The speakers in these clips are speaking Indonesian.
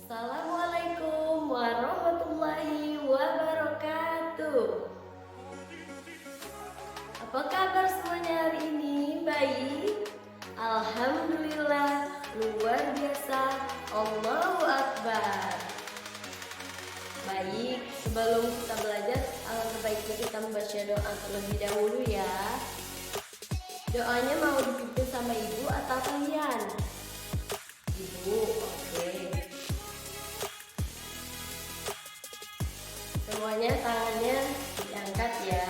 Assalamualaikum warahmatullahi wabarakatuh. Apa kabar semuanya hari ini? Baik? Alhamdulillah, luar biasa. Allahu Akbar. Baik, sebelum kita belajar, alangkah baiknya kita membaca doa terlebih dahulu ya. Doanya mau dipimpin sama ibu atau kalian? Ibu, oke. Semuanya tangannya diangkat ya.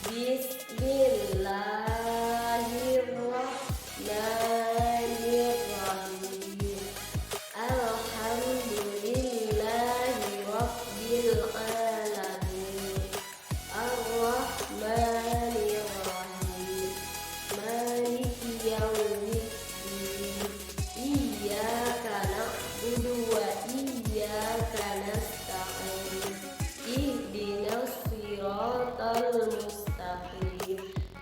Bismillahirrahmanirrahim. Alhamdulillahi rabbil alamin. Ar-Rahmanir-Rahim. Maliki yaumiddin. Iyyaka na'budu wa iyyaka nasta'in. Ihdinas siratal mustaqim.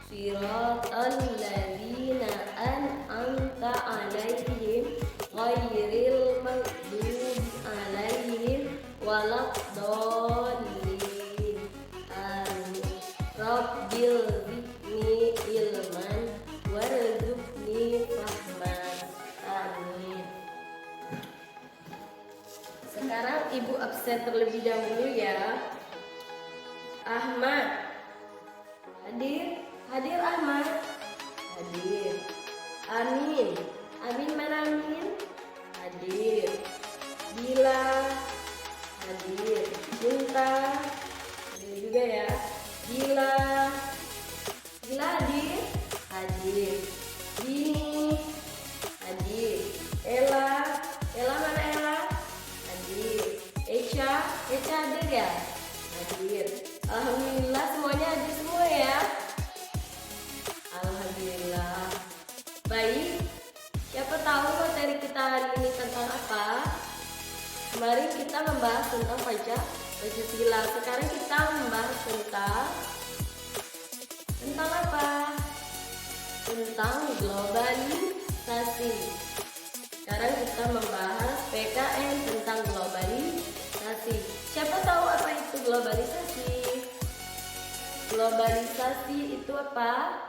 Siratal ladzina an'amta 'alaihim ghairil maghdubi 'alaihim waladdallin. Amin. Rabbil zidni ilman warzuqni fahman. Amin. Sekarang ibu absen terlebih dahulu ya. Ahmad hadir? Hadir Ahmad? Hadir. Amin. Amin mana Amin? Hadir. Bila? Hadir. Minta? Hadir juga ya. Bila? Bila hadir? Hadir. Dini? Hadir. Ella? Ella mana Ella? Hadir. Echa? Echa hadir ya? Hadir. Alhamdulillah semuanya hadir semua ya. Alhamdulillah. Baik. Siapa tahu materi kita hari ini tentang apa? Kemarin kita membahas tentang Pancasila. Sekarang kita membahas tentang apa? Tentang globalisasi. Sekarang kita membahas PKN tentang globalisasi. Siapa tahu apa itu globalisasi? Globalisasi itu apa?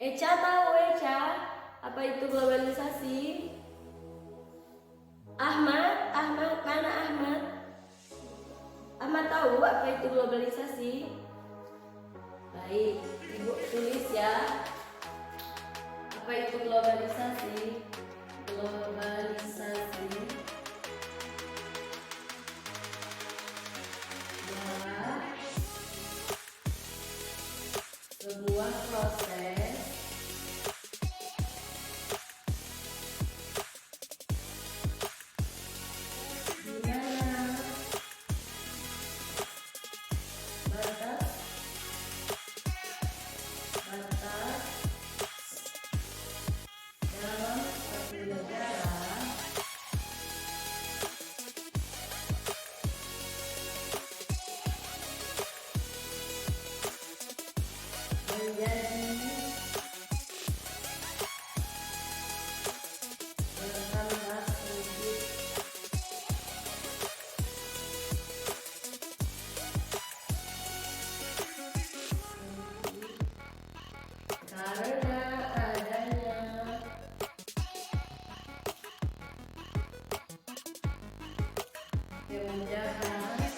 Echa tahu Echa? Apa itu globalisasi? Ahmad? Ahmad mana Ahmad? Ahmad tahu apa itu globalisasi? Baik, ibu tulis ya. Apa itu globalisasi? Globalisasi adalah sebuah proses di mana batas dalam suatu negara menjadi bertambah sedikit karena adanya kemudahan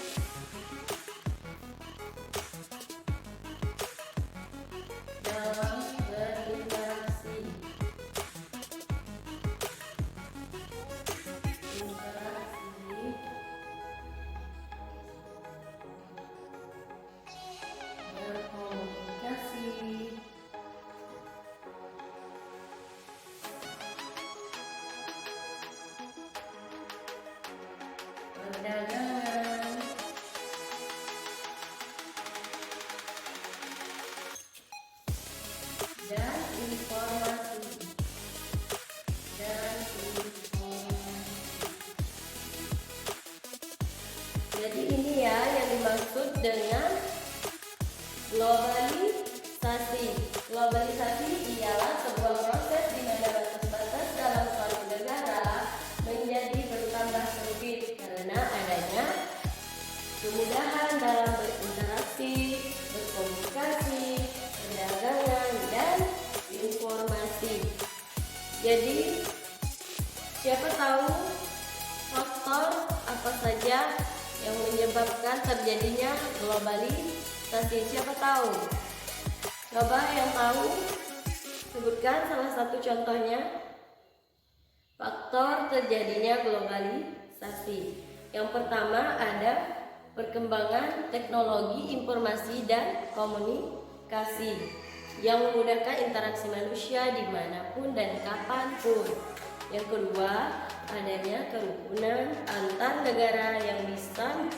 dalam berinteraksi. Berkomunikasi, perdagangan, dan informasi. Jadi ini ya yang dimaksud dengan globalisasi. Globalisasi ialah sebuah proses di mana batas-batas dalam suatu negara Jadi siapa tahu faktor apa saja yang menyebabkan terjadinya globalisasi? Siapa tahu? Coba yang tahu sebutkan salah satu contohnya faktor terjadinya globalisasi. Yang pertama ada perkembangan teknologi informasi dan komunikasi yang memudahkan interaksi manusia dimanapun dan kapanpun. Yang kedua, adanya kerukunan antar negara yang bisa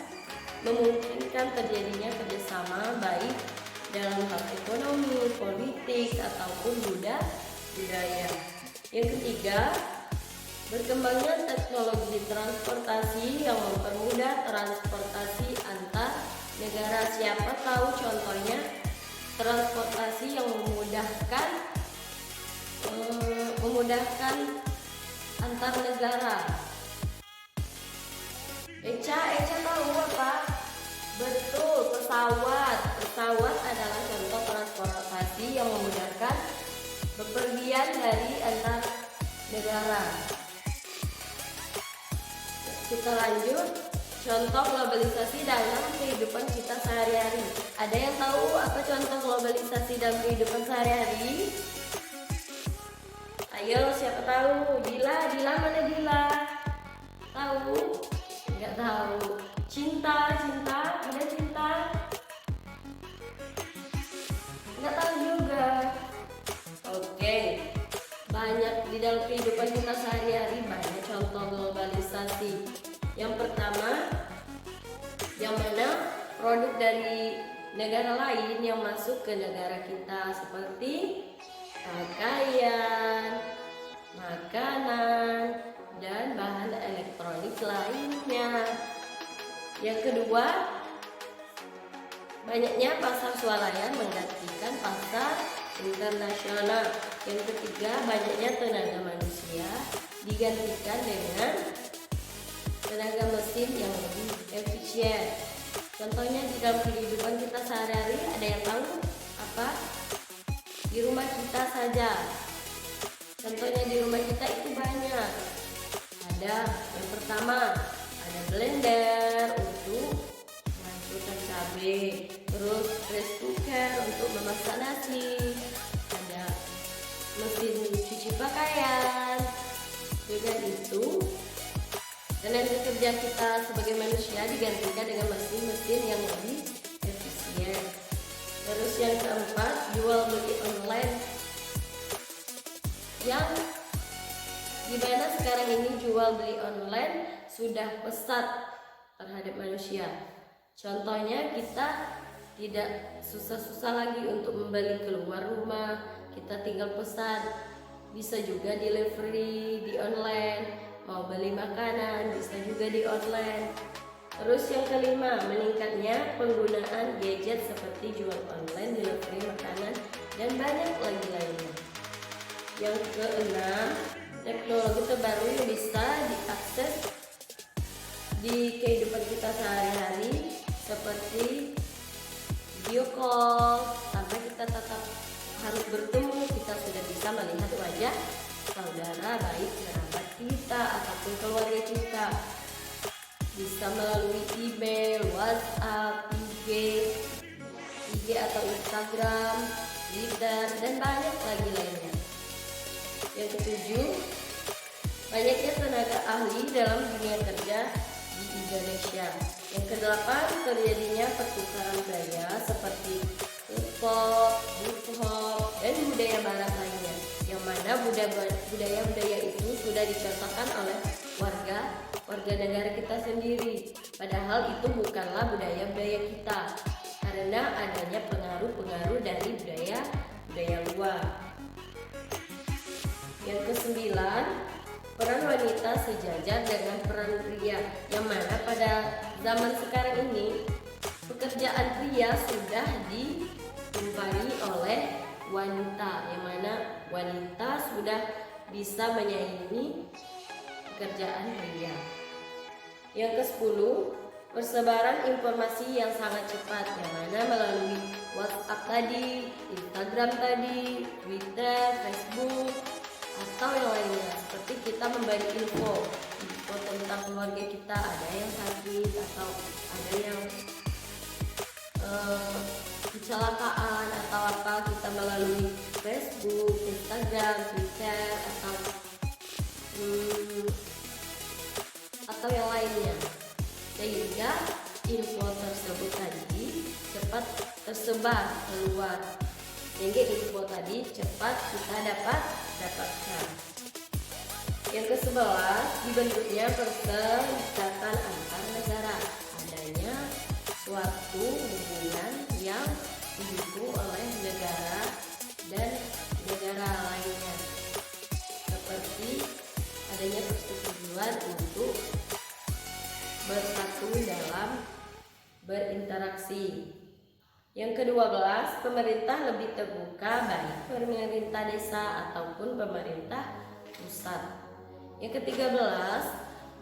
memungkinkan terjadinya kerjasama baik dalam hal ekonomi, politik, ataupun budaya. Yang ketiga, berkembangnya teknologi transportasi yang mempermudah transportasi antar negara. Siapa tahu contohnya transportasi yang memudahkan antar negara. Eca tahu apa? Betul, pesawat. Pesawat adalah contoh transportasi yang memudahkan bepergian dari antar negara. Kita lanjut. Contoh globalisasi dalam kehidupan kita sehari-hari. Ada yang tahu apa contoh globalisasi dalam kehidupan sehari-hari? Ayo, siapa tahu? Dila mana Dila? Tahu? Enggak tahu. Cinta, ada cinta? Enggak tahu juga. Oke. Banyak di dalam kehidupan kita sehari-hari, banyak contoh globalisasi. Yang pertama, yang mana produk dari negara lain yang masuk ke negara kita seperti pakaian, makanan, dan bahan elektronik lainnya. Yang kedua, banyaknya pasar swalayan menggantikan pasar internasional. Yang ketiga, banyaknya tenaga manusia digantikan dengan tenaga mesin yang lebih efisien. Contohnya di dalam kehidupan kita sehari-hari, ada yang tahu apa? Di rumah kita saja. Contohnya di rumah kita itu banyak. Ada yang pertama, ada blender untuk menghancurkan cabai, terus rice cooker untuk memasak nasi, ada mesin cuci pakaian. Dengan itu, tenaga kerja kita sebagai manusia digantikan dengan mesin-mesin yang lebih efisien. Terus yang keempat, jual beli online, yang dimana sekarang ini jual beli online sudah pesat terhadap manusia. Contohnya kita tidak susah-susah lagi untuk membeli keluar rumah, kita tinggal pesan. Bisa juga delivery di online. Mau beli makanan bisa juga di online. Terus yang kelima, meningkatnya penggunaan gadget seperti jual online, delivery makanan, dan banyak lagi lainnya. Yang keenam, teknologi terbaru yang bisa diakses di kehidupan kita sehari-hari seperti video call. Tanpa kita tetap harus bertemu, kita sudah bisa melihat wajah saudara, baik kerabat kita ataupun keluarga kita. Bisa melalui email, WhatsApp, IG atau Instagram, Twitter, dan banyak lagi lainnya. Yang ketujuh, banyaknya tenaga ahli dalam dunia kerja di Indonesia. Yang kedelapan, terjadinya pertukaran budaya seperti K-pop, hip-hop, dan budaya barat lainnya, yang mana budaya-budaya itu sudah dicontohkan oleh warga negara kita sendiri. Padahal itu bukanlah budaya-budaya kita, karena adanya pengaruh-pengaruh dari budaya luar. Yang kesembilan, peran wanita sejajar dengan peran pria, yang mana pada zaman sekarang ini pekerjaan pria sudah ditumpangi oleh wanita, yang mana wanita sudah bisa menyaingi pekerjaan pria. Yang ke-10, persebaran informasi yang sangat cepat, yang mana melalui WhatsApp tadi, Instagram tadi, Twitter, Facebook, atau yang lainnya, seperti kita memberi info tentang keluarga kita, ada yang sakit atau ada yang kecelakaan atau apa, kita melalui Facebook, Instagram, Twitter atau yang lainnya, sehingga info tersebut tadi cepat tersebar keluar, sehingga info tadi cepat kita dapatkan. Yang ke-11, dibentuknya perserikatan antar negara, adanya suatu hubungan yang didukung oleh negara dan negara lainnya, seperti adanya persetujuan untuk bersatu dalam berinteraksi. Yang ke-12, pemerintah lebih terbuka, baik pemerintah desa ataupun pemerintah pusat. Yang ke-13,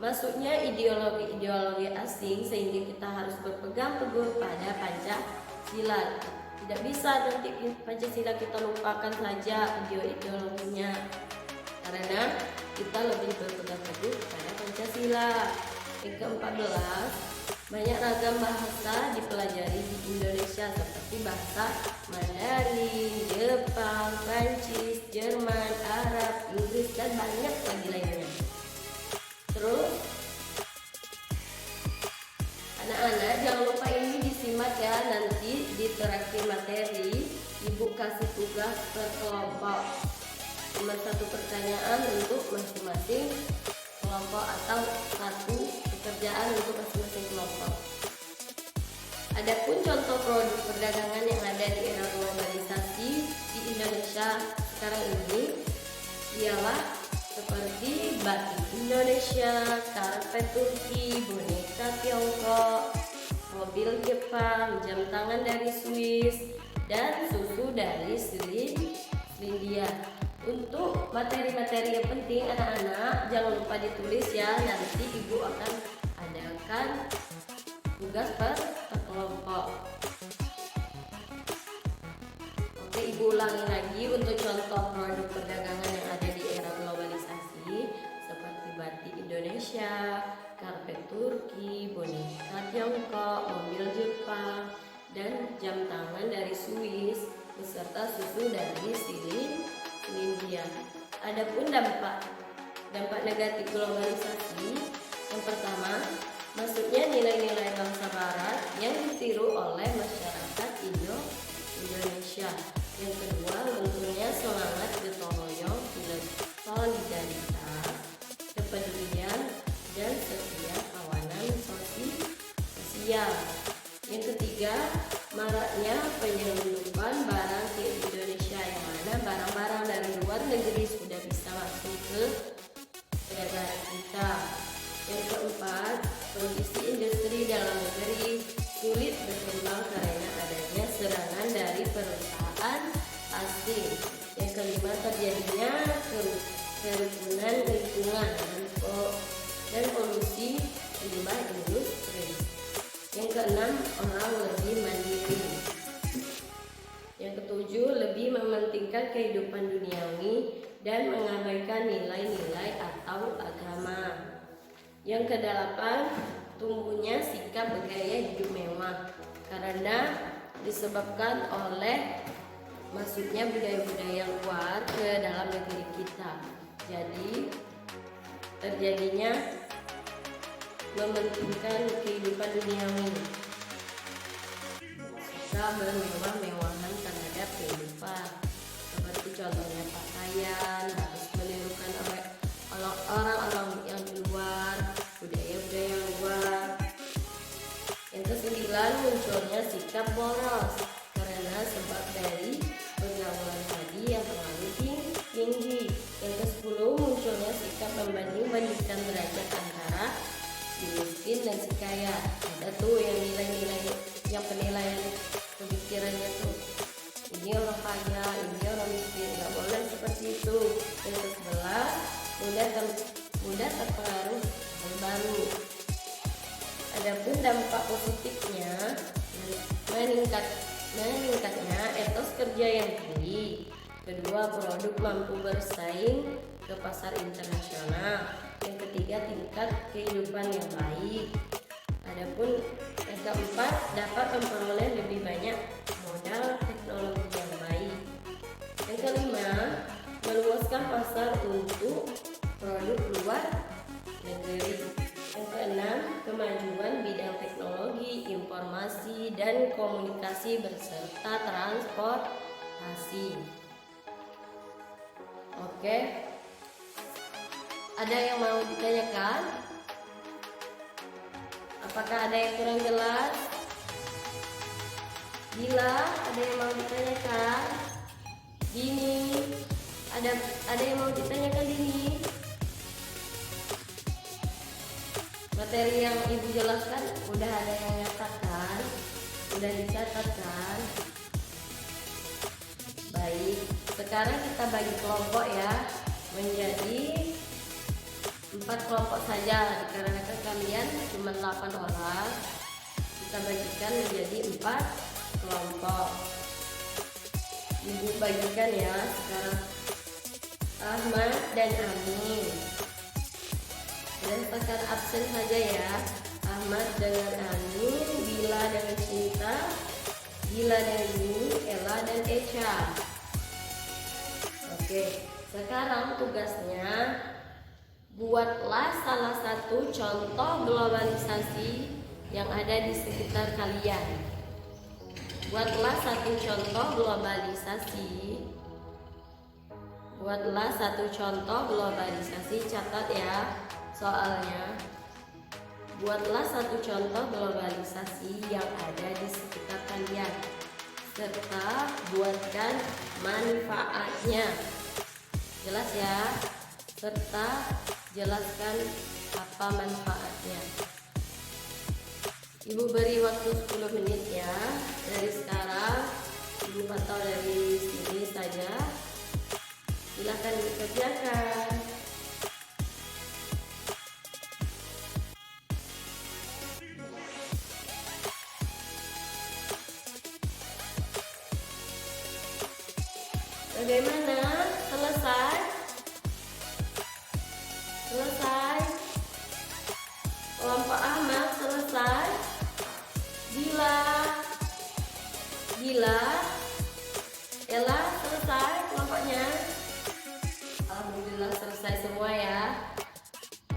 masuknya ideologi asing, sehingga kita harus berpegang teguh pada Pancasila. Tidak bisa nanti Pancasila kita lupakan saja ideologinya, karena kita lebih berpegang teguh pada Pancasila. Yang ke-14, banyak ragam bahasa dipelajari di Indonesia, seperti bahasa Mandarin, Jepang, Prancis, Jerman, Arab, Inggris, dan banyak lagi lainnya. Terus anak-anak jangan lupa ini disimak ya, nanti di terakhir materi ibu kasih tugas per kelompok, cuma satu pertanyaan untuk masing-masing kelompok atau satu pekerjaan untuk masing-masing kelompok. Adapun contoh produk perdagangan yang ada di era globalisasi di Indonesia sekarang ini ialah seperti batik Indonesia, karpet Turki, boneka Tiongkok, mobil Jepang, jam tangan dari Swiss, dan susu dari Selandia. Untuk materi-materi yang penting anak-anak jangan lupa ditulis ya, nanti ibu akan adakan tugas per kelompok. Oke, ibu ulangi lagi untuk contoh produk perdagangan yang ada di era globalisasi, seperti batik Indonesia, karpet Turki, boneka Tiongkok, mobil Jepang, dan jam tangan dari Swiss, beserta susu dari Selandia. Adapun dampak negatif globalisasi, yang pertama, masuknya nilai-nilai bangsa barat yang ditiru oleh masyarakat Indonesia. Yang kedua, lunturnya semangat gotong royong, solidaritas, kepedulian, dan setiap kawanan sosial. Yang ketiga, maraknya penyelundupan barang ke Indonesia, yang mana barang-barang dari luar negeri sudah bisa masuk ke negara kita. Yang keempat, kondisi industri dalam negeri sulit berkembang karena adanya serangan dari perusahaan asing. Yang kelima, terjadinya kerusakan lingkungan dan polusi limbah industri. Yang keenam, orang lebih mandiri. Yang ketujuh, lebih mementingkan kehidupan duniawi dan mengabaikan nilai-nilai atau agama. Yang kedelapan, tumbuhnya sikap bergaya hidup mewah karena disebabkan oleh masuknya budaya-budaya luar ke dalam negeri kita. Jadi terjadinya mementingkan kehidupan duniawi, suka bermewah-mewahan terhadap kehidupan, seperti contohnya pakaian harus menirukan orang-orang yang di luar, budaya-budaya luar. Yang kesembilan, munculnya sikap boros karena sebab dari pergaulan tadi yang terlalu tinggi. Yang ke-10, munculnya sikap membanding-bandingkan derajat antara si miskin dan si kaya. Ada tuh yang nilai-nilai, yang penilaian pemikirannya tuh, ini orang kaya, ini orang miskin, nggak boleh seperti itu. Yang ke-11, mudah terpengaruh hal baru. Adapun dampak positifnya, meningkatnya etos kerja yang tinggi, Kedua, produk mampu bersaing ke pasar internasional. Yang ketiga, tingkat kehidupan yang baik. Adapun yang keempat, dapat memperoleh lebih banyak modal teknologi yang baik. Yang kelima, meluaskan pasar untuk produk luar negeri. Yang keenam, kemajuan bidang teknologi, informasi, dan komunikasi beserta transportasi. Oke, ada yang mau ditanyakan? Apakah ada yang kurang jelas? Bila ada yang mau ditanyakan? Dini, ada yang mau ditanyakan Dini? Materi yang Ibu jelaskan udah ada yang nyatakan, udah dicatatkan. Baik, sekarang kita bagi kelompok ya menjadi 4 kelompok saja, dikarenakan kalian cuma 8 orang. Kita bagikan menjadi 4 kelompok. Ibu bagikan ya sekarang Ahmad dan Amin. Dan sekarang absen saja ya. Ahmad dengan Amin, Bila dengan Cinta, Gila dan Yuni, Ella dan Echa. Oke, sekarang tugasnya buatlah salah satu contoh globalisasi yang ada di sekitar kalian. Buatlah satu contoh globalisasi. Buatlah satu contoh globalisasi, catat ya soalnya. Buatlah satu contoh globalisasi yang ada di sekitar kalian, serta buatkan manfaatnya. Jelas ya? Serta jelaskan apa manfaatnya. Ibu beri waktu 10 menit ya. Dari sekarang Ibu pantau dari sini saja. Silakan dikerjakan. Bagaimana? Selesai? Selesai? Kelompok Ahmad selesai? Gila? Ella selesai kelompoknya? Alhamdulillah selesai semua ya.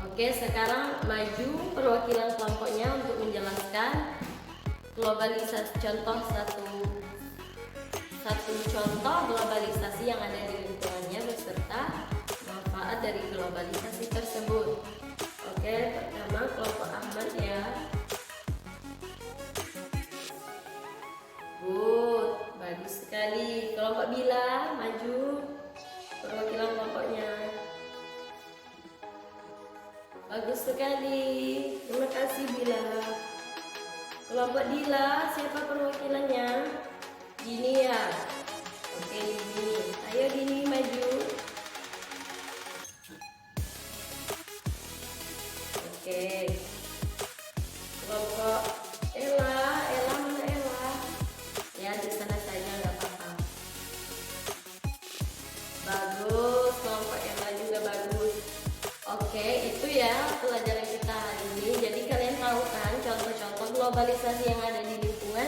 Oke, sekarang maju perwakilan kelompoknya untuk menjelaskan globalisasi, contoh satu contoh globalisasi yang ada di lingkungannya beserta manfaat dari globalisasi tersebut. Oke, pertama kelompok Ahmad ya. Good, bagus sekali. Kelompok Bila, maju perwakilan kelompoknya. Bagus sekali, terima kasih Bila. Kelompok Dila, siapa perwakilannya? Dini ya. Oke Dini, ayo Dini maju. Oke. Kelompok Ella mana Ella? Ya di sana saja nggak apa-apa. Bagus, kelompok Ella juga bagus. Oke, itu ya pelajaran kita hari ini. Jadi kalian tahu kan contoh-contoh globalisasi yang ada di lingkungan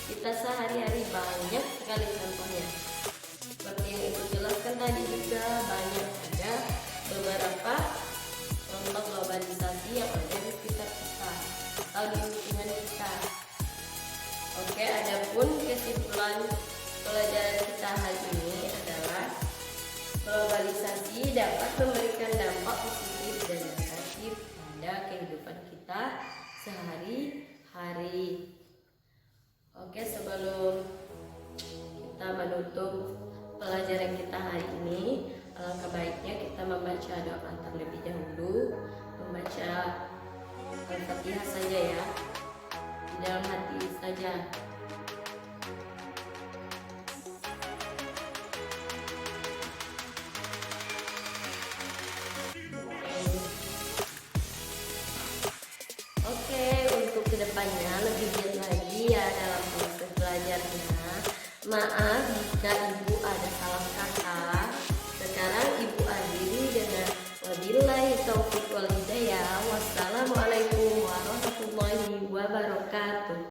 kita sehari-hari, banyak sekali contohnya. Seperti yang Ibu jelaskan tadi juga banyak, ada beberapa contoh globalisasi yang ada di sekitar kita atau di lingkungan kita. Oke, adapun kesimpulan pelajaran kita hari ini adalah globalisasi dapat memberikan dampak positif dan negatif pada kehidupan kita sehari-hari. Oke, sebelum kita menutup pelajaran kita hari ini, alangkah baiknya kita membaca doa terlebih dahulu, membaca Al-Fatihah saja ya, di dalam hati saja. Oke, untuk kedepannya lebih giat lagi ya dalam proses belajarnya. Maaf jika Ibu ada salah kata